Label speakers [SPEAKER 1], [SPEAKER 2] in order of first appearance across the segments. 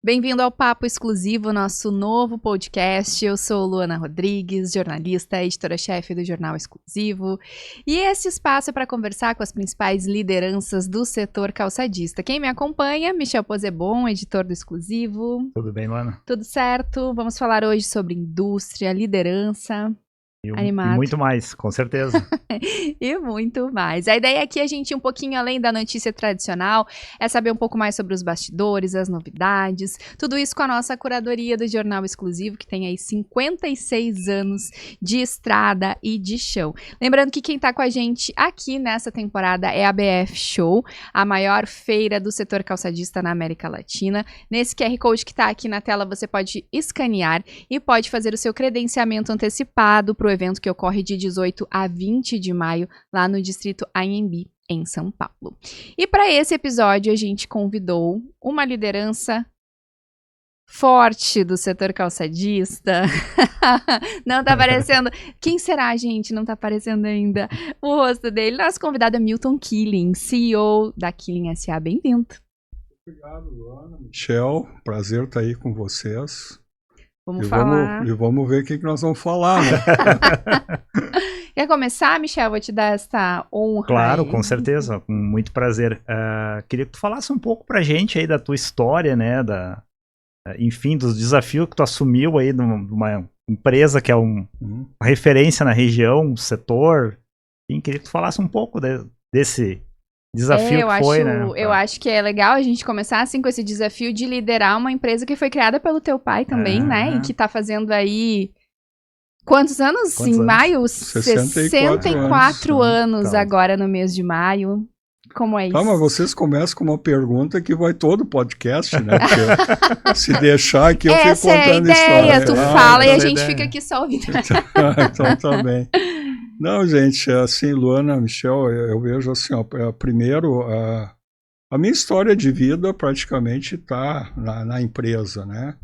[SPEAKER 1] Bem-vindo ao Papo Exclusivo, nosso novo podcast. Eu sou Luana Rodrigues, jornalista, editora-chefe do Jornal Exclusivo. E esse espaço é para conversar com as principais lideranças do setor calçadista. Quem me acompanha, Michel Posebon, editor do Exclusivo.
[SPEAKER 2] Tudo bem, Luana?
[SPEAKER 1] Tudo certo. Vamos falar hoje sobre indústria, liderança.
[SPEAKER 2] E muito mais, com certeza.
[SPEAKER 1] E muito mais. A ideia aqui é a gente ir um pouquinho além da notícia tradicional, é saber um pouco mais sobre os bastidores, as novidades, tudo isso com a nossa curadoria do Jornal Exclusivo, que tem aí 56 anos de estrada e de chão. Lembrando que quem está com a gente aqui nessa temporada é a BF Show, a maior feira do setor calçadista na América Latina. Nesse QR Code que está aqui na tela, você pode escanear e pode fazer o seu credenciamento antecipado para o evento que ocorre de 18 a 20 de maio, lá no Distrito Anhembi, em São Paulo. E para esse episódio, a gente convidou uma liderança forte do setor calçadista. Não tá aparecendo. Quem será, gente? Não tá aparecendo ainda o rosto dele. Nosso convidado é Milton Killing, CEO da Killing S.A. Bem-vindo.
[SPEAKER 3] Obrigado, Luana. Michel, prazer estar aí com vocês.
[SPEAKER 1] Vamos falar.
[SPEAKER 3] Vamos ver o que nós vamos falar, né?
[SPEAKER 1] Quer começar, Michel? Vou te dar essa honra.
[SPEAKER 2] Claro,
[SPEAKER 1] aí.
[SPEAKER 2] Com certeza, com muito prazer. Queria que tu falasse um pouco pra gente aí da tua história, né? Enfim, dos desafios que tu assumiu aí numa empresa que é uma referência na região, um setor. Enfim, queria que tu falasse um pouco desse desafio que foi, né?
[SPEAKER 1] Eu acho que é legal a gente começar assim com esse desafio de liderar uma empresa que foi criada pelo teu pai também, né? E que tá fazendo aí quantos anos? Em maio? 64 anos agora no mês de maio. Como é isso?
[SPEAKER 3] Tá, mas vocês começam com uma pergunta que vai todo o podcast, né? Porque se deixar aqui eu fico contando
[SPEAKER 1] essa é a ideia,
[SPEAKER 3] história.
[SPEAKER 1] tu fala e a gente fica aqui só ouvindo.
[SPEAKER 3] Então tá bem. Não, gente, assim, Luana, Michel, eu vejo assim, ó, primeiro, a minha história de vida praticamente está na empresa, né?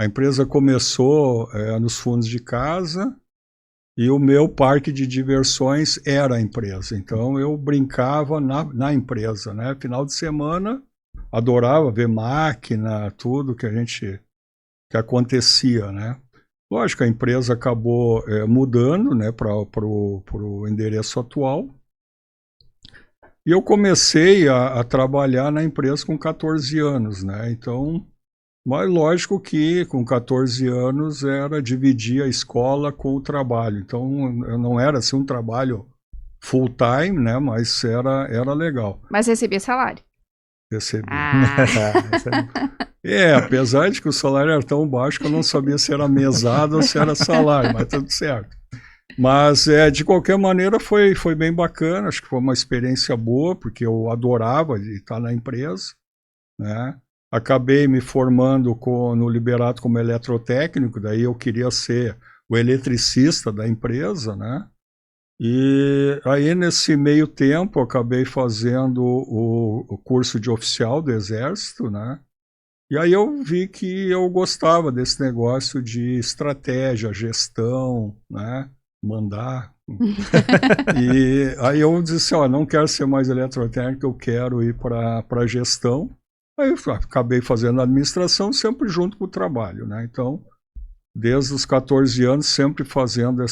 [SPEAKER 3] A empresa começou nos fundos de casa e o meu parque de diversões era a empresa. Então eu brincava na empresa, né? Final de semana, adorava ver máquina, tudo que acontecia, né? Lógico, a empresa acabou mudando, né, para o endereço atual. E eu comecei a trabalhar na empresa com 14 anos, né? Então, mas lógico que com 14 anos era dividir a escola com o trabalho. Então, não era assim um trabalho full time, né? Mas era legal.
[SPEAKER 1] Mas recebia salário?
[SPEAKER 3] Recebi. Apesar de que o salário era tão baixo que eu não sabia se era mesada ou se era salário, mas tudo certo. Mas, de qualquer maneira, foi bem bacana, acho que foi uma experiência boa, porque eu adorava estar na empresa, né? Acabei me formando no Liberato como eletrotécnico, daí eu queria ser o eletricista da empresa, né? E aí, nesse meio tempo, eu acabei fazendo o curso de oficial do Exército, né? E aí eu vi que eu gostava desse negócio de estratégia, gestão, né? Mandar. E aí eu disse, não quero ser mais eletrotécnico, eu quero ir para gestão. Aí eu acabei fazendo administração sempre junto com o trabalho, né? Então, desde os 14 anos, sempre fazendo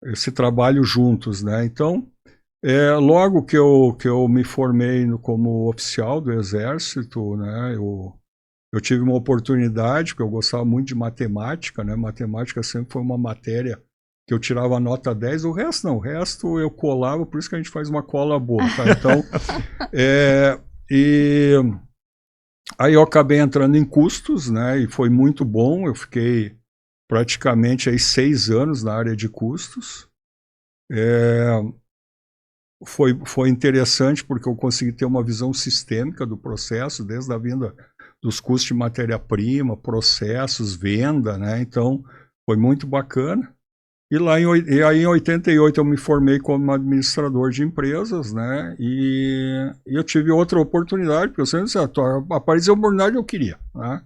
[SPEAKER 3] esse trabalho juntos, né? Então, logo que eu me formei como oficial do Exército, né? Eu tive uma oportunidade, porque eu gostava muito de matemática, né? Matemática sempre foi uma matéria que eu tirava nota 10, o resto não, o resto eu colava, por isso que a gente faz uma cola boa, tá? Então, e aí eu acabei entrando em custos, né? E foi muito bom, eu fiquei praticamente aí 6 anos na área de custos. Foi interessante porque eu consegui ter uma visão sistêmica do processo, desde a vinda dos custos de matéria-prima, processos, venda, né? Então, foi muito bacana. E aí em 88 eu me formei como administrador de empresas, né? E eu tive outra oportunidade, porque eu sempre disse, apareceu a oportunidade eu queria, né?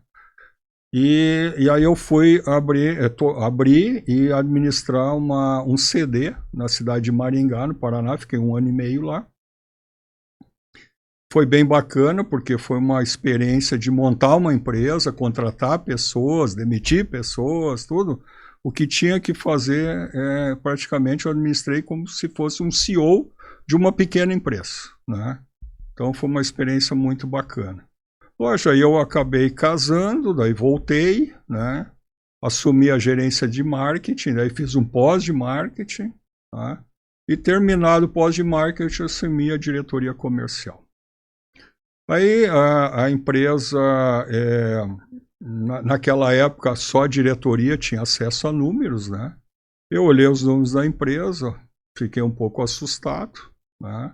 [SPEAKER 3] E aí eu fui abrir e administrar um CD na cidade de Maringá, no Paraná, fiquei 1 ano e meio lá. Foi bem bacana, porque foi uma experiência de montar uma empresa, contratar pessoas, demitir pessoas, tudo. O que tinha que fazer, praticamente eu administrei como se fosse um CEO de uma pequena empresa, né? Então foi uma experiência muito bacana. Lógico, aí eu acabei casando, daí voltei, né? Assumi a gerência de marketing, daí fiz um pós de marketing, tá? E terminado o pós de marketing, assumi a diretoria comercial. Aí a empresa, naquela época, só a diretoria tinha acesso a números, né? Eu olhei os números da empresa, fiquei um pouco assustado, né?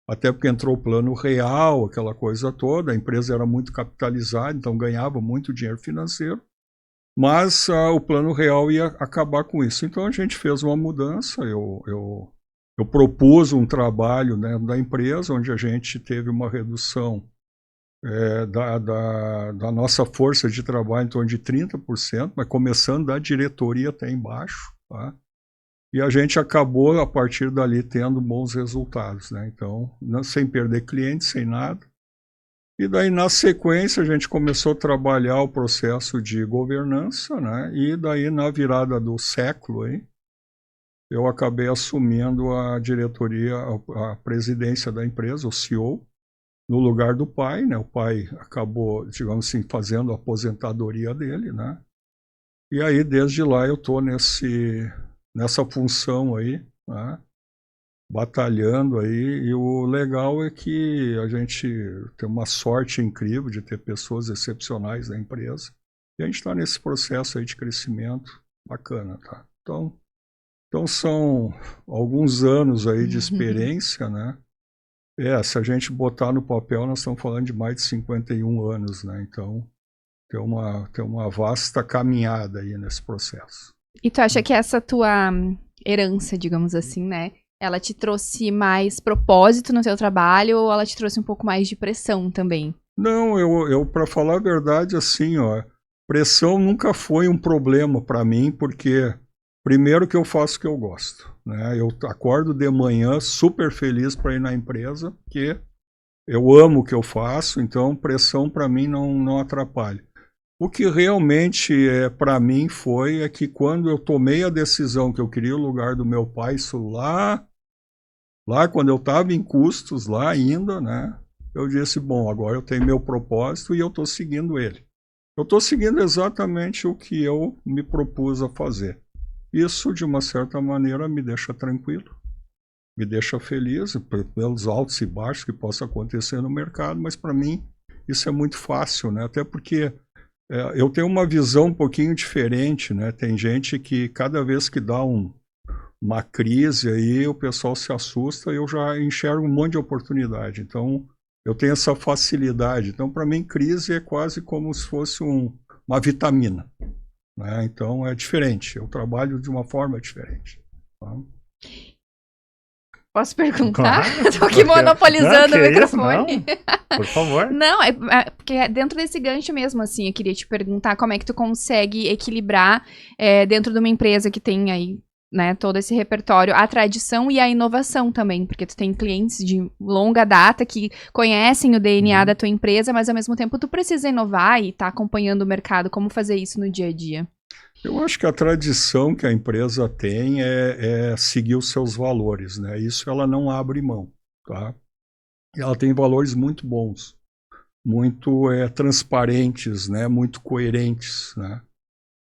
[SPEAKER 3] Até porque entrou o plano real, aquela coisa toda, a empresa era muito capitalizada, então ganhava muito dinheiro financeiro, mas o plano real ia acabar com isso. Então a gente fez uma mudança, eu propus um trabalho, né, da empresa, onde a gente teve uma redução da nossa força de trabalho em torno de 30%, mas começando da diretoria até embaixo, tá? E a gente acabou, a partir dali, tendo bons resultados, né? Então, sem perder clientes, sem nada. E daí, na sequência, a gente começou a trabalhar o processo de governança, né? E daí, na virada do século, aí, eu acabei assumindo a diretoria, a presidência da empresa, o CEO, no lugar do pai, né? O pai acabou, digamos assim, fazendo a aposentadoria dele, né? E aí, desde lá, eu estou nessa função aí, né? Batalhando aí, e o legal é que a gente tem uma sorte incrível de ter pessoas excepcionais na empresa, e a gente está nesse processo aí de crescimento bacana, tá? Então são alguns anos aí de experiência, né? Se a gente botar no papel, nós estamos falando de mais de 51 anos, né? Então, tem uma vasta caminhada aí nesse processo.
[SPEAKER 1] E tu acha que essa tua herança, digamos assim, né? Ela te trouxe mais propósito no teu trabalho ou ela te trouxe um pouco mais de pressão também?
[SPEAKER 3] Não, eu para falar a verdade, assim, ó, pressão nunca foi um problema para mim, porque primeiro que eu faço o que eu gosto, né? Eu acordo de manhã super feliz para ir na empresa, porque eu amo o que eu faço, então pressão para mim não atrapalha. O que realmente para mim é que quando eu tomei a decisão que eu queria o lugar do meu pai, isso lá quando eu estava em Custos, lá ainda, né? Eu disse, bom, agora eu tenho meu propósito e eu estou seguindo ele. Eu estou seguindo exatamente o que eu me propus a fazer. Isso, de uma certa maneira, me deixa tranquilo, me deixa feliz, pelos altos e baixos que possa acontecer no mercado, mas para mim isso é muito fácil, né? Até porque eu tenho uma visão um pouquinho diferente, né? Tem gente que cada vez que dá uma crise aí, o pessoal se assusta e eu já enxergo um monte de oportunidade. Então, eu tenho essa facilidade. Então, para mim, crise é quase como se fosse uma vitamina, né? Então, é diferente. Eu trabalho de uma forma diferente. Tá?
[SPEAKER 1] Posso perguntar? Claro, tô aqui monopolizando o microfone.
[SPEAKER 2] Não, por favor.
[SPEAKER 1] Não, porque dentro desse gancho mesmo, assim, eu queria te perguntar como é que tu consegue equilibrar dentro de uma empresa que tem aí, né, todo esse repertório, a tradição e a inovação também, porque tu tem clientes de longa data que conhecem o DNA da tua empresa, mas ao mesmo tempo tu precisa inovar e tá acompanhando o mercado. Como fazer isso no dia a dia?
[SPEAKER 3] Eu acho que a tradição que a empresa tem é seguir os seus valores, né? Isso ela não abre mão, tá? Ela tem valores muito bons, muito transparentes, né? Muito coerentes, né?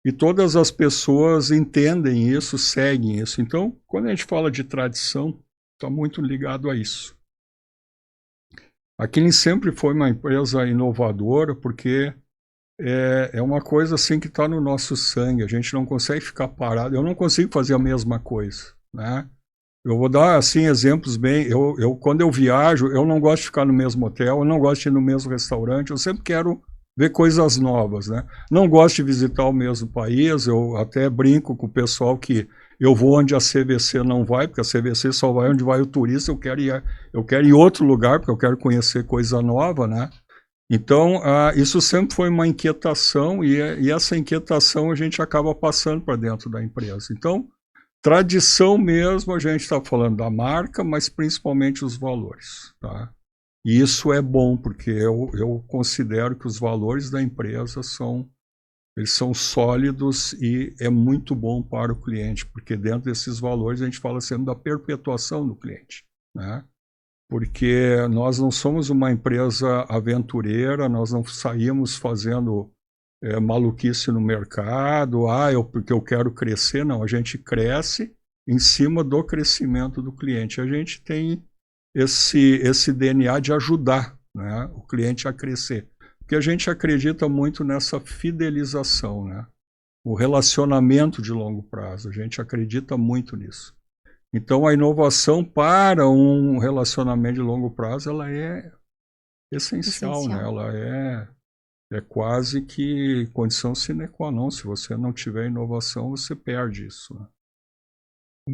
[SPEAKER 3] E todas as pessoas entendem isso, seguem isso. Então, quando a gente fala de tradição, está muito ligado a isso. A Killing sempre foi uma empresa inovadora, porque é uma coisa assim que está no nosso sangue. A gente não consegue ficar parado. Eu não consigo fazer a mesma coisa, né? Eu vou dar assim exemplos bem. Quando eu viajo, eu não gosto de ficar no mesmo hotel, eu não gosto de ir no mesmo restaurante. Eu sempre quero ver coisas novas, né? Não gosto de visitar o mesmo país. Eu até brinco com o pessoal que eu vou onde a CVC não vai, porque a CVC só vai onde vai o turista. Eu quero ir em outro lugar, porque eu quero conhecer coisa nova, né? Então, isso sempre foi uma inquietação e essa inquietação a gente acaba passando para dentro da empresa. Então, tradição mesmo, a gente está falando da marca, mas principalmente os valores, tá? E isso é bom, porque eu considero que os valores da empresa eles são sólidos e é muito bom para o cliente, porque dentro desses valores a gente fala sempre da perpetuação do cliente, né? Porque nós não somos uma empresa aventureira, nós não saímos fazendo maluquice no mercado, porque eu quero crescer. Não, a gente cresce em cima do crescimento do cliente. A gente tem esse DNA de ajudar, né, o cliente a crescer. Porque a gente acredita muito nessa fidelização, né? O relacionamento de longo prazo, a gente acredita muito nisso. Então, a inovação para um relacionamento de longo prazo, ela é essencial. Né? Ela é quase que condição sine qua non. Se você não tiver inovação, você perde isso. Né?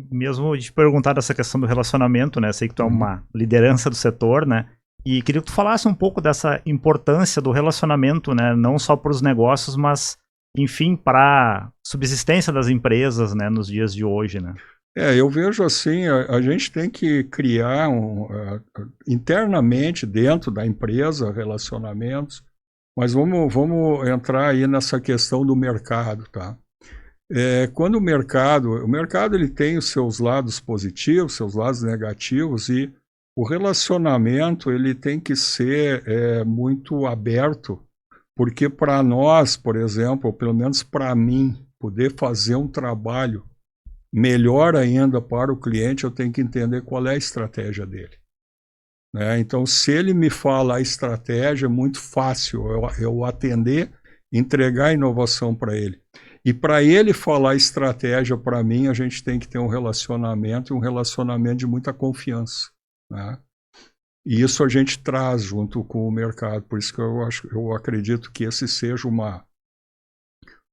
[SPEAKER 2] Mesmo de perguntar dessa questão do relacionamento, né? Sei que tu é uma liderança do setor, né? E queria que tu falasse um pouco dessa importância do relacionamento, né? Não só para os negócios, mas, enfim, para a subsistência das empresas, né? Nos dias de hoje, né?
[SPEAKER 3] Eu vejo assim, a gente tem que criar internamente dentro da empresa relacionamentos, mas vamos entrar aí nessa questão do mercado, tá? Quando o mercado ele tem os seus lados positivos, seus lados negativos, e o relacionamento ele tem que ser muito aberto, porque para nós, por exemplo, ou pelo menos para mim, poder fazer um trabalho melhor ainda para o cliente, eu tenho que entender qual é a estratégia dele. Né? Então, se ele me fala a estratégia, é muito fácil eu atender, entregar inovação para ele. E para ele falar estratégia para mim, a gente tem que ter um relacionamento, e um relacionamento de muita confiança. Né? E isso a gente traz junto com o mercado. Por isso que eu acredito que esse seja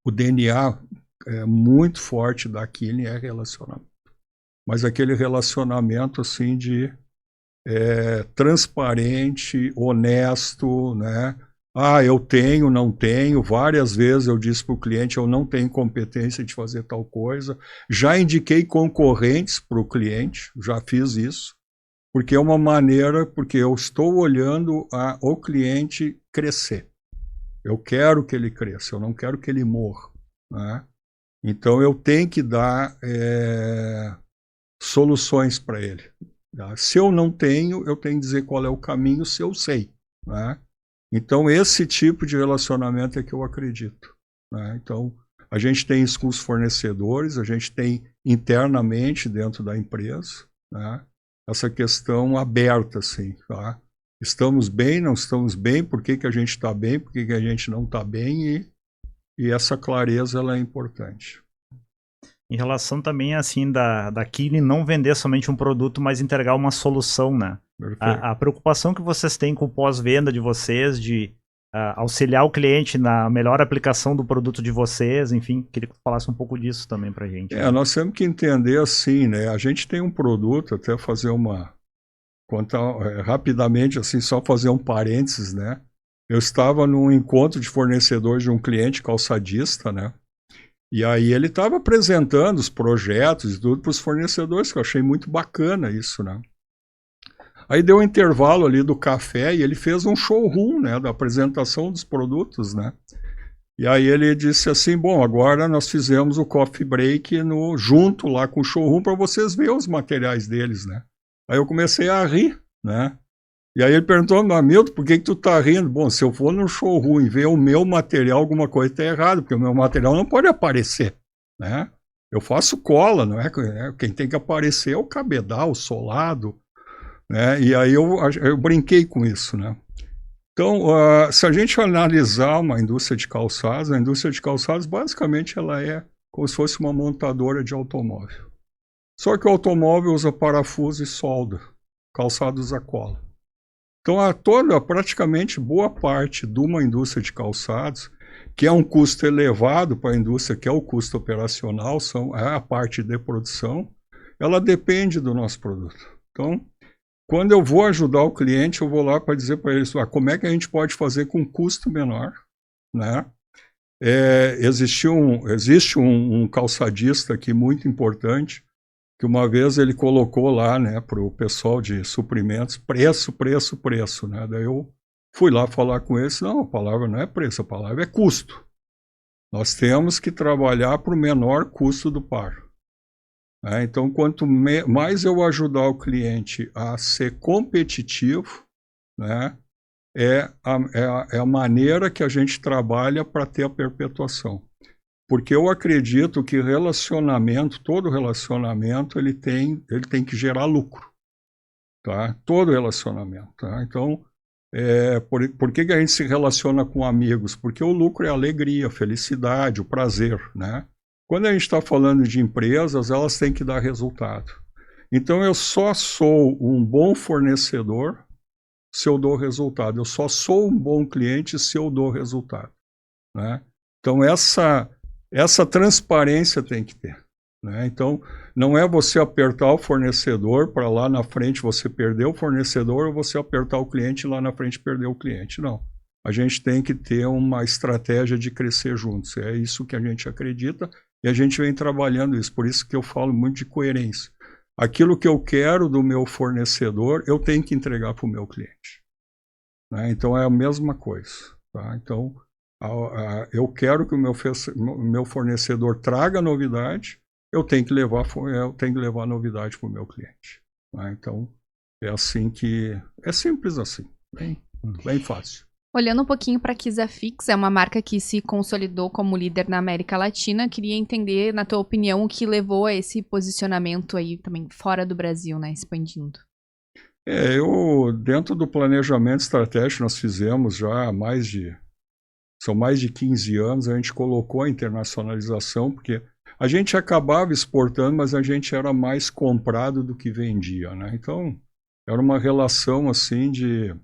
[SPEAKER 3] o DNA muito forte da Killing é relacionamento. Mas aquele relacionamento assim de transparente, honesto, né? Eu tenho, não tenho. Várias vezes eu disse para o cliente, eu não tenho competência de fazer tal coisa. Já indiquei concorrentes para o cliente, já fiz isso. Porque é uma maneira, porque eu estou olhando o cliente crescer. Eu quero que ele cresça, eu não quero que ele morra. Né? Então eu tenho que dar soluções para ele. Tá? Se eu não tenho, eu tenho que dizer qual é o caminho, se eu sei. Né? Então esse tipo de relacionamento é que eu acredito. Né? Então a gente tem isso com os fornecedores, a gente tem internamente dentro da empresa, né? Essa questão aberta, assim. Tá? Estamos bem, não estamos bem, por que a gente está bem, por que a gente não está bem, e essa clareza ela é importante.
[SPEAKER 2] Em relação também, assim, da Killing não vender somente um produto, mas entregar uma solução, né? A preocupação que vocês têm com o pós-venda de vocês, de auxiliar o cliente na melhor aplicação do produto de vocês, enfim, queria que tu falasse um pouco disso também pra gente. Né?
[SPEAKER 3] Nós temos que entender assim, né? A gente tem um produto, até fazer rapidamente, assim, só fazer um parênteses, né? Eu estava num encontro de fornecedores de um cliente calçadista, né? E aí ele estava apresentando os projetos e tudo para os fornecedores, que eu achei muito bacana isso, né? Aí deu um intervalo ali do café e ele fez um showroom, né, da apresentação dos produtos, né? E aí ele disse assim, bom, agora nós fizemos o coffee break junto lá com o showroom para vocês verem os materiais deles, né? Aí eu comecei a rir, né? E aí ele perguntou, Milton, por que tu tá rindo? Bom, se eu for no showroom e ver o meu material, alguma coisa está errada, porque o meu material não pode aparecer, né? Eu faço cola, não é? Quem tem que aparecer é o cabedal, o solado, né? E aí eu brinquei com isso, né? Então, se a gente analisar uma indústria de calçados, a indústria de calçados basicamente ela é como se fosse uma montadora de automóvel. Só que o automóvel usa parafuso e solda, calçado usa cola. Então, praticamente boa parte de uma indústria de calçados, que é um custo elevado para a indústria, que é o custo operacional, a parte de produção, ela depende do nosso produto. Então, quando eu vou ajudar o cliente, eu vou lá para dizer para eles como é que a gente pode fazer com custo menor. Né? Existe um calçadista aqui muito importante, que uma vez ele colocou lá, né, para o pessoal de suprimentos, preço, preço, preço, né? Daí eu fui lá falar com eles, não, a palavra não é preço, a palavra é custo. Nós temos que trabalhar para o menor custo do par. Então, quanto mais eu ajudar o cliente a ser competitivo, né, é a maneira que a gente trabalha para ter a perpetuação. Porque eu acredito que relacionamento, todo relacionamento, ele tem que gerar lucro. Tá? Todo relacionamento. Tá? Então, por que a gente se relaciona com amigos? Porque o lucro é a alegria, a felicidade, o prazer. Né? Quando a gente está falando de empresas, elas têm que dar resultado. Então, eu só sou um bom fornecedor se eu dou resultado. Eu só sou um bom cliente se eu dou resultado. Né? Então, essa transparência tem que ter. Né? Então, não é você apertar o fornecedor para lá na frente você perder o fornecedor ou você apertar o cliente e lá na frente perder o cliente. Não. A gente tem que ter uma estratégia de crescer juntos. É isso que a gente acredita e a gente vem trabalhando isso. Por isso que eu falo muito de coerência. Aquilo que eu quero do meu fornecedor, eu tenho que entregar para o meu cliente. Né? Então, é a mesma coisa. Tá? Então, eu quero que o meu fornecedor traga novidade, eu tenho que levar a novidade para o meu cliente. Né? Então, é assim que... É simples assim, bem fácil.
[SPEAKER 1] Olhando um pouquinho para a Kizafix, é uma marca que se consolidou como líder na América Latina. Queria entender, na tua opinião, o que levou a esse posicionamento aí também fora do Brasil, né, expandindo.
[SPEAKER 3] Dentro do planejamento estratégico, nós fizemos já são mais de 15 anos, a gente colocou a internacionalização, porque a gente acabava exportando, mas a gente era mais comprado do que vendia, né? Então, era uma relação assim de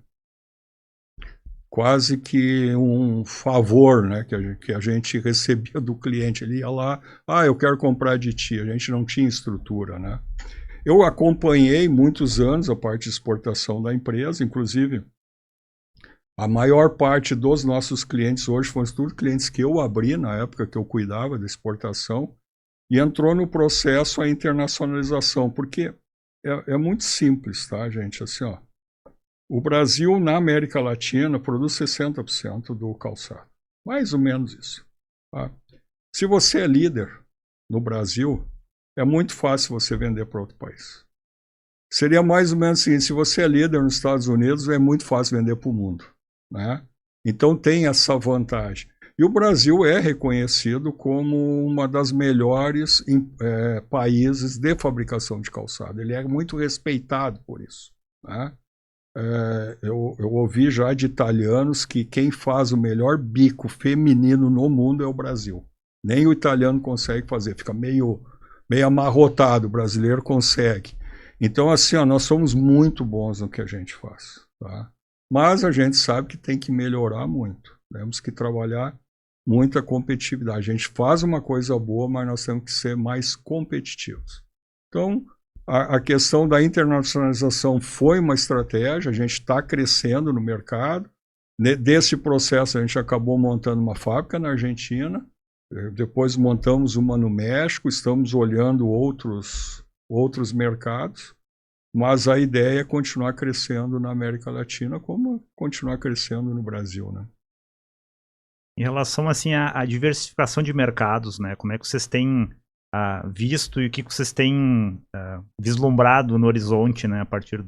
[SPEAKER 3] quase que um favor, né, que a gente recebia do cliente. Ele ia lá, eu quero comprar de ti. A gente não tinha estrutura, né? Eu acompanhei muitos anos a parte de exportação da empresa, inclusive a maior parte dos nossos clientes hoje foram todos clientes que eu abri na época que eu cuidava da exportação e entrou no processo a internacionalização, porque é muito simples, tá, gente? Assim, ó, o Brasil, na América Latina, produz 60% do calçado. Mais ou menos isso. Tá? Se você é líder no Brasil, é muito fácil você vender para outro país. Seria mais ou menos o seguinte, se você é líder nos Estados Unidos, é muito fácil vender para o mundo. Né? Então tem essa vantagem. E o Brasil é reconhecido como uma das melhores países de fabricação de calçado. Ele é muito respeitado por isso. Né? Eu ouvi já de italianos que quem faz o melhor bico feminino no mundo é o Brasil. Nem o italiano consegue fazer, fica meio amarrotado, o brasileiro consegue. Então, assim, nós somos muito bons no que a gente faz. Tá? Mas a gente sabe que tem que melhorar muito. Temos que trabalhar muita competitividade. A gente faz uma coisa boa, mas nós temos que ser mais competitivos. Então, a questão da internacionalização foi uma estratégia, a gente está crescendo no mercado. Desse processo, a gente acabou montando uma fábrica na Argentina, depois montamos uma no México, estamos olhando outros mercados, mas a ideia é continuar crescendo na América Latina, como continuar crescendo no Brasil, né?
[SPEAKER 2] Em relação assim à diversificação de mercados, né? Como é que vocês têm visto e o que vocês têm vislumbrado no horizonte, né, a partir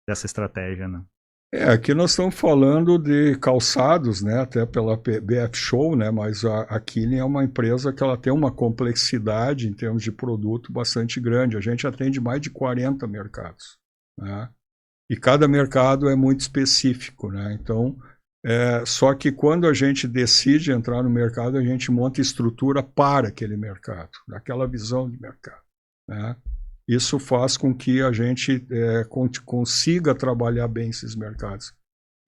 [SPEAKER 2] dessa estratégia, né?
[SPEAKER 3] Aqui nós estamos falando de calçados, né, até pela BF Show, né, mas a Killing é uma empresa que ela tem uma complexidade em termos de produto bastante grande. A gente atende mais de 40 mercados, né, e cada mercado é muito específico, né, então, só que quando a gente decide entrar no mercado, a gente monta estrutura para aquele mercado, daquela visão de mercado, né. Isso faz com que a gente consiga trabalhar bem esses mercados.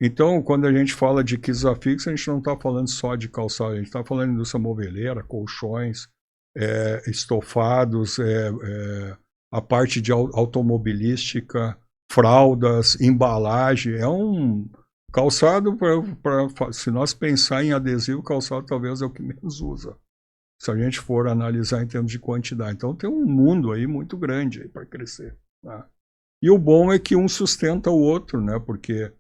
[SPEAKER 3] Então, quando a gente fala de Kizafix, a gente não está falando só de calçado, a gente está falando de indústria moveleira, colchões, estofados, a parte de automobilística, fraldas, embalagem. É um calçado, se nós pensar em adesivo, calçado talvez é o que menos usa. se a gente for analisar em termos de quantidade. Então tem um mundo aí muito grande aí para crescer. Tá? E o bom é que um sustenta o outro, né? Porque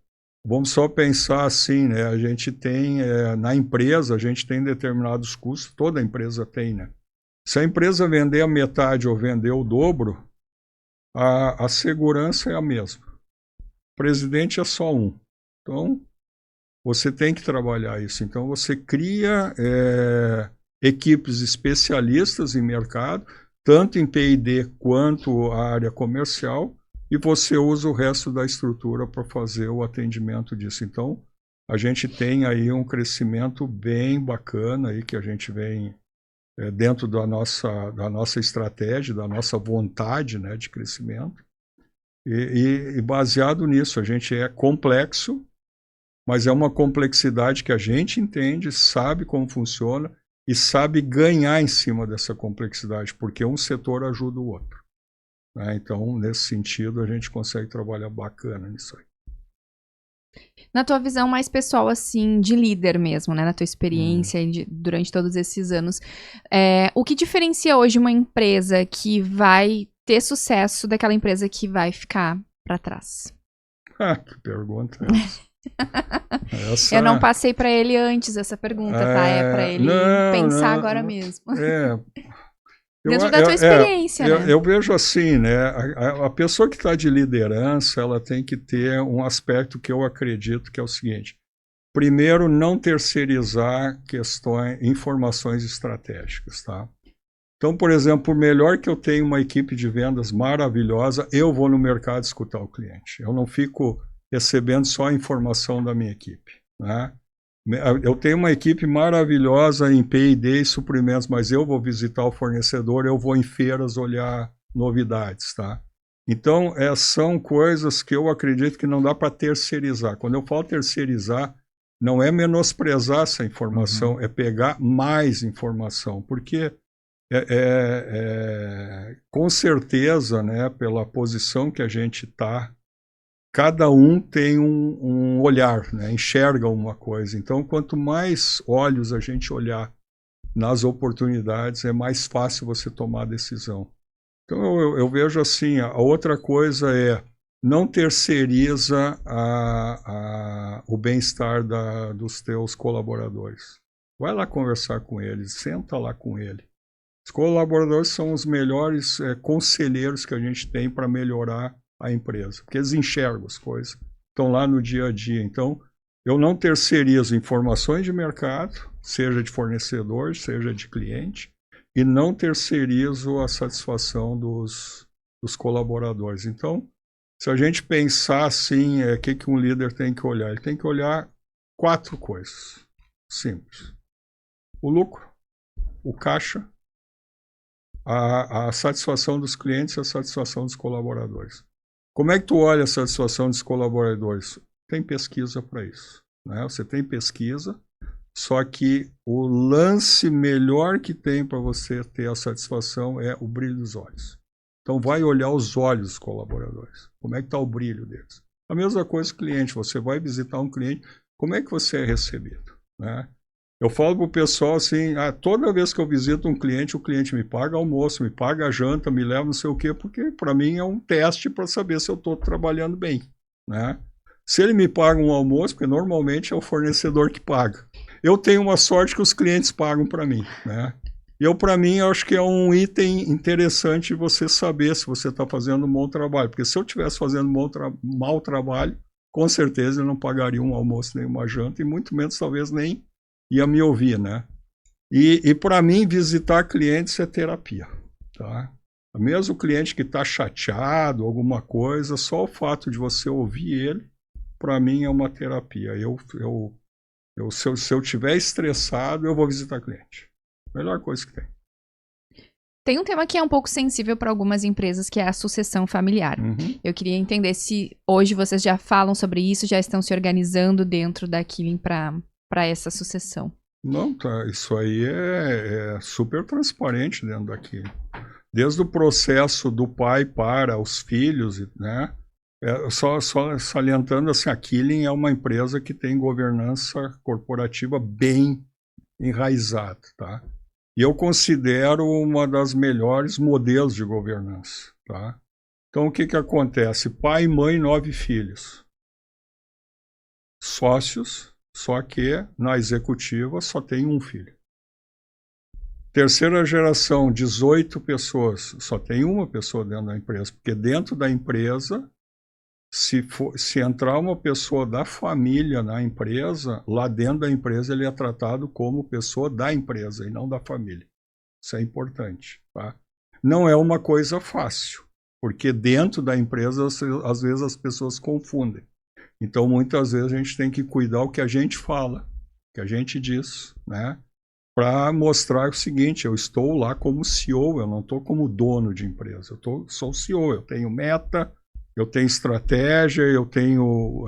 [SPEAKER 3] vamos só pensar assim, né? A gente tem, na empresa, a gente tem determinados custos, toda empresa tem, né? Se a empresa vender a metade ou vender o dobro, a segurança é a mesma. O presidente é só um. Então, você tem que trabalhar isso. Então, você cria equipes especialistas em mercado, tanto em P&D quanto a área comercial, e você usa o resto da estrutura para fazer o atendimento disso. Então, a gente tem aí um crescimento bem bacana aí que a gente vem dentro da nossa estratégia, da nossa vontade, né, de crescimento. E baseado nisso, a gente é complexo, mas é uma complexidade que a gente entende, sabe como funciona e sabe ganhar em cima dessa complexidade, porque um setor ajuda o outro. Né? Então, nesse sentido, a gente consegue trabalhar bacana nisso aí.
[SPEAKER 1] Na tua visão mais pessoal, assim, de líder mesmo, né? Na tua experiência durante todos esses anos, o que diferencia hoje uma empresa que vai ter sucesso daquela empresa que vai ficar para trás?
[SPEAKER 3] Que pergunta é essa?
[SPEAKER 1] Eu não passei para ele antes essa pergunta, tá? É para ele pensar agora mesmo. Dentro da tua experiência, né?
[SPEAKER 3] Eu vejo assim, né? A pessoa que está de liderança, ela tem que ter um aspecto que eu acredito que é o seguinte. Primeiro, não terceirizar informações estratégicas, tá? Então, por exemplo, por melhor que eu tenha uma equipe de vendas maravilhosa, eu vou no mercado escutar o cliente. Eu não fico recebendo só a informação da minha equipe, né? Eu tenho uma equipe maravilhosa em P&D e suprimentos, mas eu vou visitar o fornecedor, eu vou em feiras olhar novidades, tá? Então, são coisas que eu acredito que não dá para terceirizar. Quando eu falo terceirizar, não é menosprezar essa informação, é pegar mais informação, porque com certeza, né, pela posição que a gente está, cada um tem um olhar, né? Enxerga uma coisa. Então, quanto mais olhos a gente olhar nas oportunidades, é mais fácil você tomar a decisão. Então, eu vejo assim, a outra coisa é não terceiriza o bem-estar dos teus colaboradores. Vai lá conversar com eles, senta lá com ele. Os colaboradores são os melhores conselheiros que a gente tem para melhorar a empresa, porque eles enxergam as coisas, estão lá no dia a dia. Então, eu não terceirizo informações de mercado, seja de fornecedor, seja de cliente, e não terceirizo a satisfação dos colaboradores. Então, se a gente pensar assim, o que um líder tem que olhar? Ele tem que olhar 4 coisas simples. O lucro, o caixa, a satisfação dos clientes e a satisfação dos colaboradores. Como é que tu olha a satisfação dos colaboradores? Tem pesquisa para isso, né? Você tem pesquisa, só que o lance melhor que tem para você ter a satisfação é o brilho dos olhos. Então vai olhar os olhos dos colaboradores. Como é que está o brilho deles? A mesma coisa com o cliente. Você vai visitar um cliente, como é que você é recebido, né? Eu falo para o pessoal assim, toda vez que eu visito um cliente, o cliente me paga almoço, me paga janta, me leva não sei o quê, porque para mim é um teste para saber se eu estou trabalhando bem, né? Se ele me paga um almoço, porque normalmente é o fornecedor que paga. Eu tenho uma sorte que os clientes pagam para mim, né? Para mim, eu acho que é um item interessante você saber se você está fazendo um bom trabalho, porque se eu estivesse fazendo mau trabalho, com certeza eu não pagaria um almoço nem uma janta, e muito menos talvez nem ia me ouvir, né? E para mim, visitar clientes é terapia, tá? Mesmo o cliente que está chateado, alguma coisa, só o fato de você ouvir ele, para mim é uma terapia. Se eu estiver estressado, eu vou visitar cliente. Melhor coisa que tem.
[SPEAKER 1] Tem um tema que é um pouco sensível para algumas empresas, que é a sucessão familiar. Eu queria entender se hoje vocês já falam sobre isso, já estão se organizando dentro da Killing para essa sucessão.
[SPEAKER 3] Não, tá. Isso aí é super transparente dentro da Killing. Desde o processo do pai para os filhos, né? Só salientando assim, a Killing é uma empresa que tem governança corporativa bem enraizada, tá? E eu considero uma das melhores modelos de governança. Tá? Então, o que acontece? Pai, mãe, 9 filhos. Sócios, só que na executiva só tem um filho. Terceira geração, 18 pessoas, só tem uma pessoa dentro da empresa, porque dentro da empresa, se entrar uma pessoa da família na empresa, lá dentro da empresa ele é tratado como pessoa da empresa e não da família. Isso é importante. Tá? Não é uma coisa fácil, porque dentro da empresa, às vezes as pessoas confundem. Então, muitas vezes a gente tem que cuidar o que a gente fala, o que a gente diz, né? Para mostrar o seguinte, eu estou lá como CEO, eu não estou como dono de empresa, sou CEO, eu tenho meta, eu tenho estratégia, eu tenho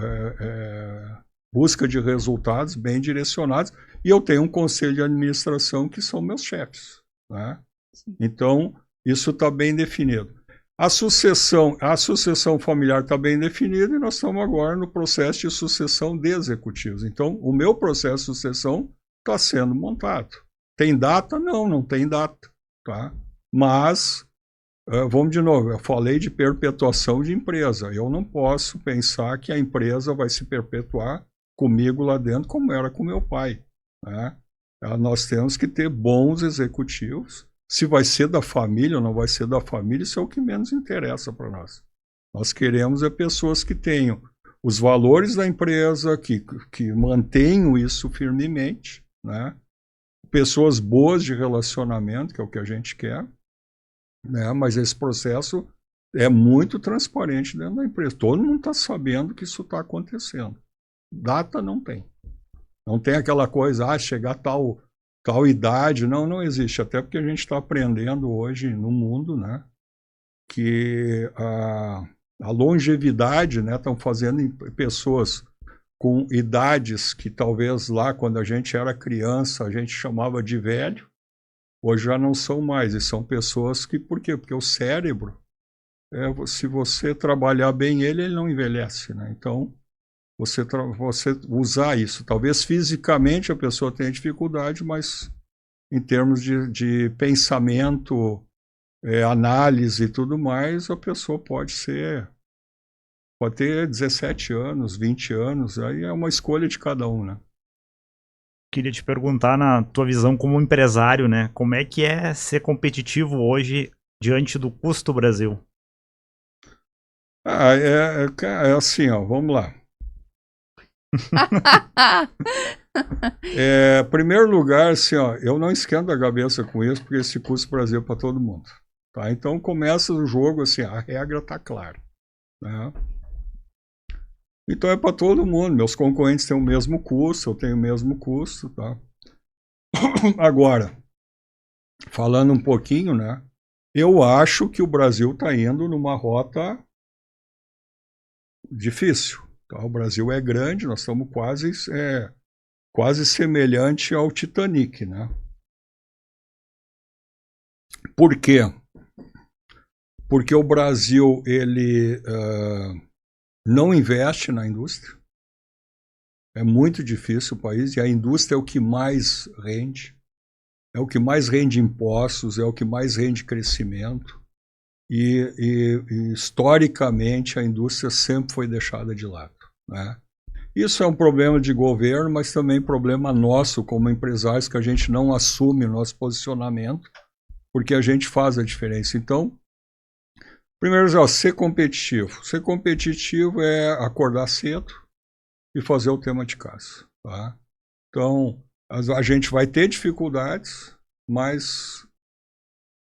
[SPEAKER 3] busca de resultados bem direcionados e eu tenho um conselho de administração que são meus chefes. Né? Então, isso está bem definido. A sucessão familiar está bem definida e nós estamos agora no processo de sucessão de executivos. Então, o meu processo de sucessão está sendo montado. Tem data? Não, não tem data. Tá? Mas, vamos de novo, eu falei de perpetuação de empresa. Eu não posso pensar que a empresa vai se perpetuar comigo lá dentro como era com meu pai. Né? Nós temos que ter bons executivos. Se vai ser da família ou não vai ser da família, isso é o que menos interessa para nós. Nós queremos pessoas que tenham os valores da empresa, que mantenham isso firmemente, né? Pessoas boas de relacionamento, que é o que a gente quer, né? Mas esse processo é muito transparente dentro da empresa. Todo mundo está sabendo que isso está acontecendo. Data não tem. Não tem aquela coisa, chegar tal idade. Não existe. Até porque a gente está aprendendo hoje no mundo, né? Que a longevidade, né? Estão fazendo em pessoas com idades que talvez lá, quando a gente era criança, a gente chamava de velho, hoje já não são mais, e são pessoas que, por quê? Porque o cérebro, se você trabalhar bem ele não envelhece, né? Então, você usar isso, talvez fisicamente a pessoa tenha dificuldade, mas em termos de pensamento, análise e tudo mais, a pessoa pode ter 17 anos, 20 anos, aí é uma escolha de cada um, né?
[SPEAKER 2] Queria te perguntar, na tua visão como empresário, né? Como é que é ser competitivo hoje diante do custo Brasil?
[SPEAKER 3] É assim, ó, vamos lá. Primeiro lugar, assim, ó, eu não esquento a cabeça com isso, porque esse custo Brasil é para todo mundo. Tá? Então começa o jogo assim, a regra está clara. Né? Então é para todo mundo. Meus concorrentes têm o mesmo custo, eu tenho o mesmo custo. Tá? Agora, falando um pouquinho, né? Eu acho que o Brasil está indo numa rota difícil. Tá? O Brasil é grande, nós estamos quase semelhante ao Titanic. Né? Por quê? Porque o Brasil ele não investe na indústria. É muito difícil o país, e a indústria é o que mais rende. É o que mais rende impostos, é o que mais rende crescimento. E historicamente a indústria sempre foi deixada de lado. Né? Isso é um problema de governo, mas também problema nosso como empresários, que a gente não assume o nosso posicionamento, porque a gente faz a diferença. Então, primeiro, ser competitivo. Ser competitivo é acordar cedo e fazer o tema de casa. Tá? Então, a gente vai ter dificuldades, mas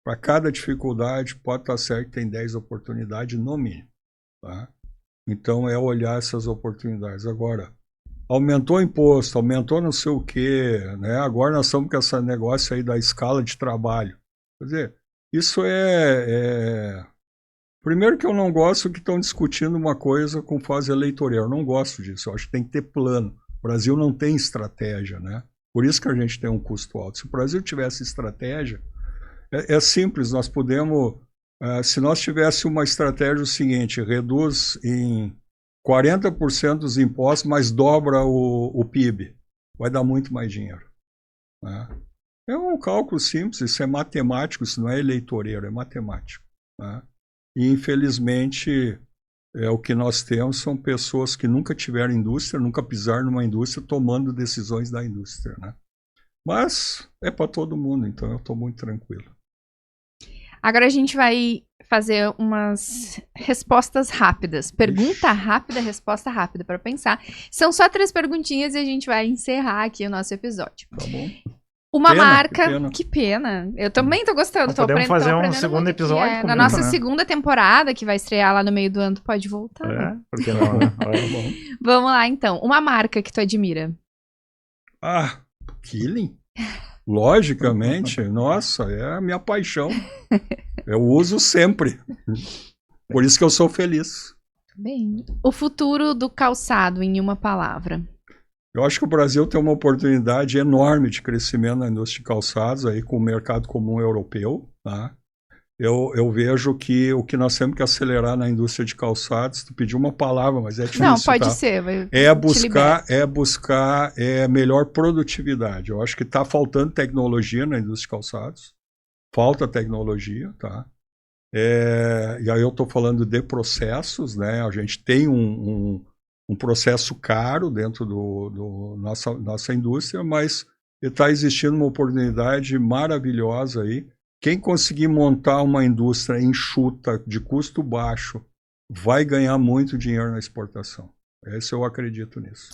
[SPEAKER 3] para cada dificuldade pode estar certo que tem 10 oportunidades no mínimo. Tá? Então, é olhar essas oportunidades. Agora, aumentou o imposto, aumentou não sei o quê, né? Agora nós estamos com esse negócio aí da escala de trabalho. Quer dizer, isso Primeiro que eu não gosto que estão discutindo uma coisa com fase eleitoral. Eu não gosto disso. Eu acho que tem que ter plano. O Brasil não tem estratégia, né? Por isso que a gente tem um custo alto. Se o Brasil tivesse estratégia, é simples. Nós podemos... se nós tivéssemos uma estratégia o seguinte, reduz em 40% dos impostos, mas dobra o PIB. Vai dar muito mais dinheiro. Né? É um cálculo simples, isso é matemático, isso não é eleitoreiro, é matemático. Né? E, infelizmente, o que nós temos são pessoas que nunca tiveram indústria, nunca pisaram numa indústria, tomando decisões da indústria. Né? Mas é para todo mundo, então eu estou muito tranquilo.
[SPEAKER 1] Agora a gente vai fazer umas respostas rápidas. Pergunta rápida, resposta rápida para pensar. São só 3 perguntinhas e a gente vai encerrar aqui o nosso episódio.
[SPEAKER 3] Tá bom.
[SPEAKER 1] Uma marca... Que pena. Eu também tô gostando.
[SPEAKER 2] Podemos fazer um segundo episódio.
[SPEAKER 1] Na nossa segunda temporada, que vai estrear lá no meio do ano, tu pode voltar.
[SPEAKER 2] Porque não, né?
[SPEAKER 1] Vamos lá, então. Uma marca que tu admira.
[SPEAKER 3] Killing? Logicamente. Nossa, é a minha paixão. Eu uso sempre. Por isso que eu sou feliz.
[SPEAKER 1] Bem. O futuro do calçado, em uma palavra.
[SPEAKER 3] Eu acho que o Brasil tem uma oportunidade enorme de crescimento na indústria de calçados, aí com o mercado comum europeu. Tá? Eu vejo que o que nós temos que acelerar na indústria de calçados, tu pediu uma palavra, mas é difícil. Não,
[SPEAKER 1] pode ser.
[SPEAKER 3] Buscar melhor produtividade. Eu acho que está faltando tecnologia na indústria de calçados. Falta tecnologia, tá? E aí eu estou falando de processos, né? A gente tem um processo caro dentro nossa indústria, mas está existindo uma oportunidade maravilhosa aí. Quem conseguir montar uma indústria enxuta, de custo baixo, vai ganhar muito dinheiro na exportação. Eu acredito nisso.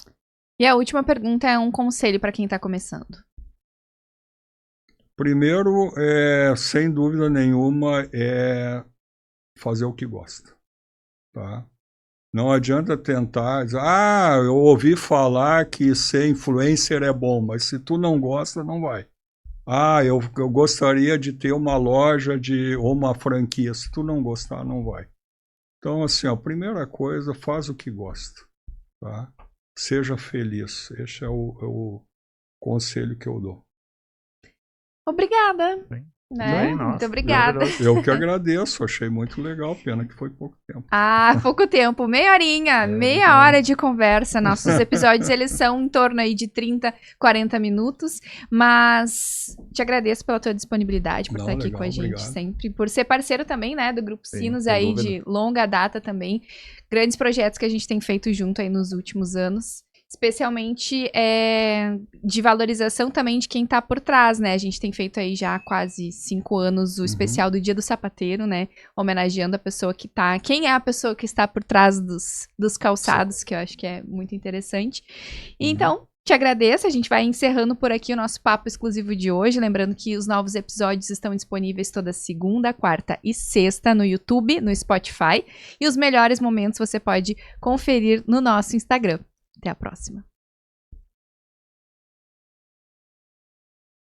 [SPEAKER 1] E a última pergunta é um conselho para quem está começando.
[SPEAKER 3] Primeiro, sem dúvida nenhuma, é fazer o que gosta. Tá? Não adianta tentar dizer, eu ouvi falar que ser influencer é bom, mas se tu não gosta, não vai. Eu gostaria de ter uma loja ou uma franquia. Se tu não gostar, não vai. Então, assim, a primeira coisa, faz o que gosta. Tá? Seja feliz. Esse é o conselho que eu dou.
[SPEAKER 1] Obrigada. Né? Muito obrigada.
[SPEAKER 3] Eu que agradeço, achei muito legal, pena que foi pouco tempo.
[SPEAKER 1] Pouco tempo, meia horinha, meia hora de conversa. Nossos episódios, eles são em torno aí de 30, 40 minutos, mas te agradeço pela tua disponibilidade, por estar aqui com a gente sempre, por ser parceiro também, né, do Grupo Sinos aí de longa data também, grandes projetos que a gente tem feito junto aí nos últimos anos. Especialmente de valorização também de quem tá por trás, né? A gente tem feito aí já há quase 5 anos o especial do Dia do Sapateiro, né? Homenageando a pessoa que tá... Quem é a pessoa que está por trás dos calçados, que eu acho que é muito interessante. Então, te agradeço. A gente vai encerrando por aqui o nosso papo exclusivo de hoje. Lembrando que os novos episódios estão disponíveis toda segunda, quarta e sexta no YouTube, no Spotify. E os melhores momentos você pode conferir no nosso Instagram. Até a próxima.